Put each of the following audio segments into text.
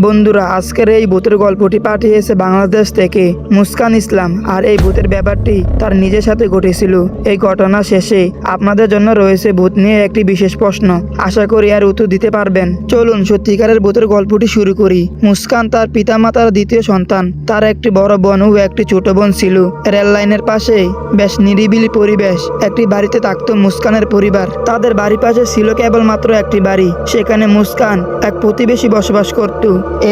বন্ধুরা, আজকের এই ভূতের গল্পটি পাঠিয়েছে বাংলাদেশ থেকে মুস্কান ইসলাম। আর এই ভূতের ব্যাপারটি তার নিজের সাথে ঘটেছিল। এই ঘটনা শেষে আপনাদের জন্য রয়েছে ভূত নিয়ে একটি বিশেষ প্রশ্ন। আশা করি আর উত্তর দিতে পারবেন। চলুন সত্যিকারের ভূতের গল্পটি শুরু করি। মুস্কান তার পিতামাতার দ্বিতীয় সন্তান। তার একটি বড় বোন ও একটি ছোট বোন ছিল। রেল লাইনের পাশে বেশ নিরিবিলি পরিবেশ একটি বাড়িতে থাকতো মুস্কানের পরিবার। তাদের বাড়ির পাশে ছিল কেবলমাত্র একটি বাড়ি। সেখানে মুস্কান এক প্রতিবেশী বসবাস করত।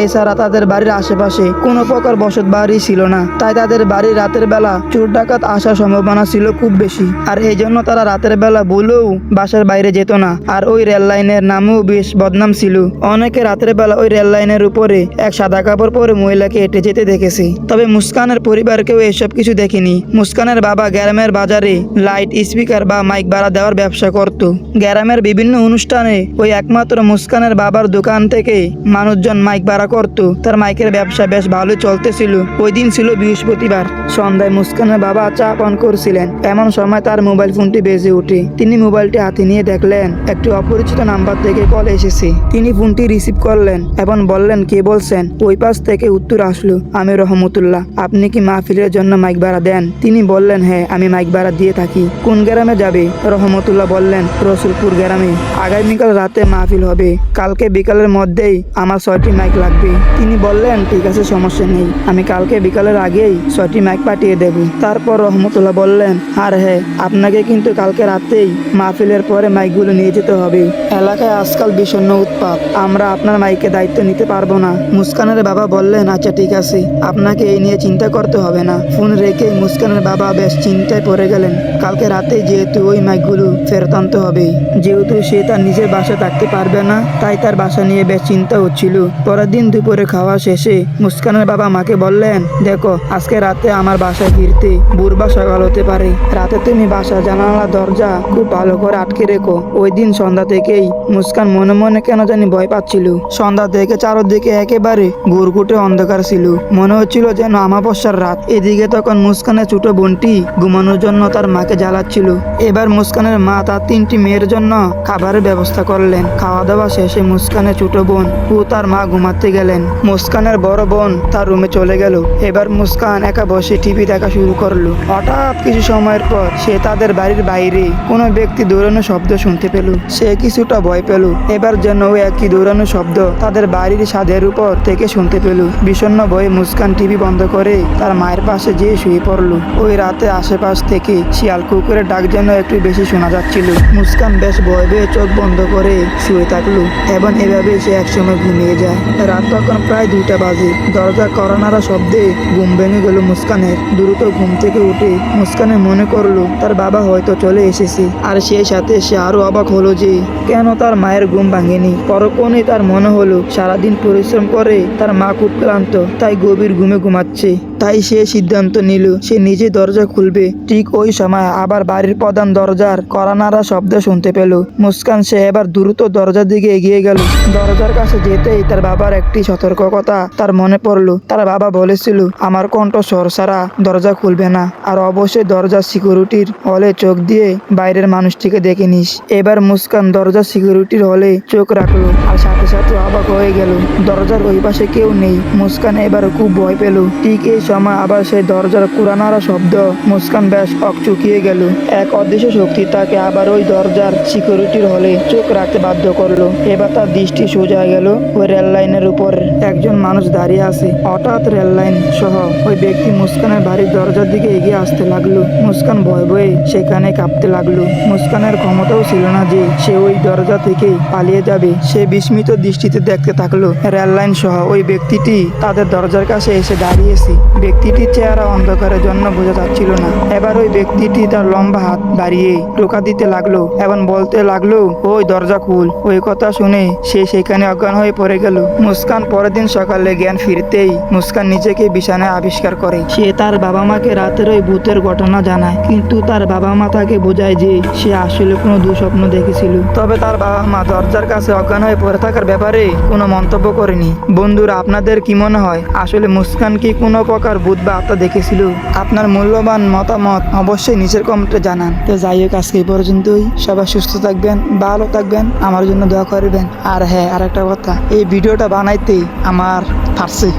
এছাড়া তাদের বাড়ির আশেপাশে কোনো প্রকার বসত বাড়ি ছিল না। তাই তাদের বাড়ির রাতের বেলা চোর ডাকাত আসার সম্ভাবনা ছিল খুব বেশি। আর এই জন্য তারা রাতের বেলা বলেও বাসার বাইরে যেত না। আর ওই রেল লাইনের নামও বেশ বদনাম ছিল। অনেকে রাতের বেলা ওই রেল লাইনের উপরে এক সাদা কাপড় পরে মহিলাকে হেঁটে যেতে দেখেছে। তবে মুস্কানের পরিবার কেউ এসব কিছু দেখেনি। মুস্কানের বাবা গ্রামের বাজারে লাইট স্পিকার বা মাইক ভাড়া দেওয়ার ব্যবসা করত। গ্রামের বিভিন্ন অনুষ্ঠানে ওই একমাত্র মুস্কানের বাবার দোকান থেকে মানুষজন মাইক ভাড়া করত। তার মাইকের ব্যবসা বেশ ভালো চলতেছিল। ওই দিন ছিল বৃহস্পতিবার। সন্ধ্যায় মুস্কানের বাবা চা পান করছিলেন। এমন সময় তার মোবাইল ফোনটি বেজে ওঠে। তিনি মোবাইলটি হাতে নিয়ে দেখলেন একটি অপরিচিত নাম্বার থেকে কল এসেছে। তিনি ফোনটি রিসিভ করলেন এবং বললেন, কে বলছেন? ওই পাশ থেকে উত্তর আসলো, আমি রহমতুল্লাহ। আপনি কি মাহফিলের জন্য মাইক ভাড়া দেন? তিনি বললেন, হ্যাঁ, আমি মাইক ভাড়া দিয়ে থাকি। কোন গ্রামে যাবে? রহমতুল্লাহ বললেন, রসুলপুর গ্রামে। আগামীকাল রাতে মাহফিল হবে। কালকে বিকালের মধ্যেই আমার 6টি মাইক লাগবে। তিনি বললেন, ঠিক আছে, সমস্যা নেই, আমি কালকে বিকালের আগেই 6টি মাইক পাঠিয়ে দেব। তারপর রহমতুল্লাহ বললেন, আর হ্যাঁ, আপনাকে কিন্তু কালকে রাতেই মাহফিলের পরে মাইকগুলো নিয়ে যেতে হবে। এলাকায় আজকাল বিষণ্ণ উৎপাত, আমরা আপনার মাইকে দায়িত্ব নিতে পারবো না। মুস্কানের বাবা বললেন, আচ্ছা ঠিক আছে, আপনাকে এই নিয়ে চিন্তা করতে হবে না। ফোন রেখে মুস্কানের বাবা বেশ চিন্তায় পড়ে গেলেন। কালকে রাতে যেহেতু ওই মাইকগুলো ফেরত আনতে হবে, যেহেতু সে তার নিজের বাসায় থাকতে পারবে না, তাই তার বাসা নিয়ে বেশ চিন্তা হচ্ছিল। পরের দিন দুপুরে খাওয়া শেষে মুস্কানের বাবা মাকে বললেন, দেখো, আজকে রাতে আমার বাসায় ফিরতে ভোর বা সকাল হতে পারে। রাতে তুমি বাসা জানালা দরজা খুব ভালো করে আটকে রেখো। ওই দিন সন্ধ্যা থেকেই মুস্কান মনে মনে কেন জানি ভয় পাচ্ছিল। সন্ধ্যা থেকে চারদিকে একেবারে ঘুরঘুটে অন্ধকার ছিল। মনে হচ্ছিল যেন আমাবস্যার রাত। এদিকে তখন মুস্কানের ছোট বোনটি ঘুমানোর জন্য তার মাকে জ্বালাচ্ছিল। এবার মুস্কানের মা তার 3টি মেয়ের জন্য খাবারের ব্যবস্থা করলেন। খাওয়া দাওয়া শেষে মুস্কানের ছোট বোন ও তার মা ঘুমাতে গেলেন। মুস্কানের বড় বোন তার রুমে চলে গেল। এবার মুস্কান একা বসে টিভি দেখা শুরু করলো। হঠাৎ কিছু সময়ের পর সে তাদের বাড়ির বাইরে কোনো ব্যক্তি দৌড়ানোর শব্দ শুনতে পেল। সে কিছুটা ভয় পেল। এবার যেন ওই একই দৌড়ানোর শব্দ তাদের বাড়ির ছাদের উপর থেকে শুনতে পেল। বিষণ্ণ ভয়ে মুস্কান টিভি বন্ধ করে তার মায়ের পাশে যেয়ে শুয়ে পড়ল। ওই রাতে আশেপাশ থেকে শিয়াল কুকুরের ডাক যেন একটু বেশি শোনা যাচ্ছিল। মুস্কান বেশ ভয় পেয়ে চোখ বন্ধ করে শুয়ে থাকলো এবং এভাবে সে একসময় ঘুমিয়ে যায়। রাত তখন প্রায় 2টা বাজে। দরজা কড়া শব্দে ঘুম ভেঙে গেল মুস্কানের। দ্রুত ঘুম থেকে উঠে মুস্কানের মনে করলো তার বাবা হয়তো চলে এসেছে। আর সেই সাথে সে আরো অবাক হলো যে কেন তার মায়ের ঘুম ভাঙেনি। পরক্ষণেই তার মনে হলো সারাদিন পরিশ্রম করে তার মা খুব ক্লান্ত, তাই গভীর ঘুমে ঘুমাচ্ছে। তাই সে সিদ্ধান্ত নিল সে নিজে দরজা খুলবে। ঠিক ওই সময় আবার বাড়ির প্রধান দরজার কড়া শব্দ শুনতে পেল। মুস্কান সে এবার দ্রুত দরজার দিকে এগিয়ে গেল। দরজার কাছে যেতেই তার বাবার একটি সতর্ক কথা তার মনে পড়লো। তার বাবা বলেছিল, আমার কণ্ঠস্বর ছাড়া দরজা খুলবে না, আর অবশ্যই দরজার সিকিউরিটির হলে চোখ দিয়ে বাইরের মানুষটিকে দেখে নিস। এবার মুস্কান দরজার সিকিউরিটির হলে চোখ রাখলো আর সাথে সাথে অবাক হয়ে গেল। দরজার ওই পাশে কেউ নেই। মুস্কান এবার খুব ভয় পেল। ঠিক এই সময় আবার সেই দরজার কুড়ানাড়া শব্দ। মুস্কান বেশ চুকিয়ে গেল। এক অদৃশ্য শক্তি তাকে আবার ওই দরজার সিকিউরিটির হলে চোখ রাখতে বাধ্য করলো। এবার তার দৃষ্টি সোজা গেল ওই রেল লাইনের উপর। একজন মানুষ দাঁড়িয়ে আছে। হঠাৎ রেল লাইন সহ ওই ব্যক্তি মুস্কানের বাড়ির দরজার দিকে এগিয়ে আসতে লাগলো। মুস্কান ভয় ভয়ে সেখানে কাঁপতে লাগলো। মুস্কানের ক্ষমতাও ছিল না যে সে ওই দরজা থেকে পালিয়ে যাবে। সে বিস্মিত দৃষ্টিতে দেখতে থাকলো রেল লাইন সহ ওই ব্যক্তিটি তাদের দরজার কাছে এসে দাঁড়িয়েছে। ব্যক্তিটির চেহারা অন্ধকারের জন্য বোঝা যাচ্ছিল না। এবার ওই ব্যক্তিটি তার লম্বা হাত বাড়িয়ে টোকা দিতে লাগলো এবং বলতে লাগলো, ওই দরজা খুল। ওই কথা শুনে সে সেখানে অজ্ঞান হয়ে পড়ে গেল। মুস্কান পরের দিন সকালে জ্ঞান ফিরতেই মুস্কান নিজেকে বিছানায় আবিষ্কার করে। সে তার বাবা মাকে রাতের ওই ভূতের ঘটনা জানায়, কিন্তু তার বাবা মা তাকে বোঝায় যে সে আসলে কোনো দুঃস্বপ্ন দেখেছিল। তবে তার বাবা মা দরজার কাছে অজ্ঞান হয়ে পড়ে থাকার ব্যাপারে কোনো মন্তব্য করেনি। বন্ধুরা, আপনাদের কি মনে হয় আসলে মুস্কান কি কোনো প্রকার প্রকার ভূত বা আত্মা দেখেছিল। আপনার মূল্যবান মতামত অবশ্যই নিচের কমেন্টে জানান। তো যাই হোক, আজকে এই পর্যন্তই। সবাই সুস্থ থাকবেন, ভালো থাকবেন, আমার জন্য দোয়া করবেন। আর হ্যাঁ, আরেকটা কথা, এই ভিডিওটা বানাইতে আমার ফার্সি।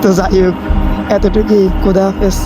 তো যাই হোক, এতটুকুই। খোদা হাফেজ।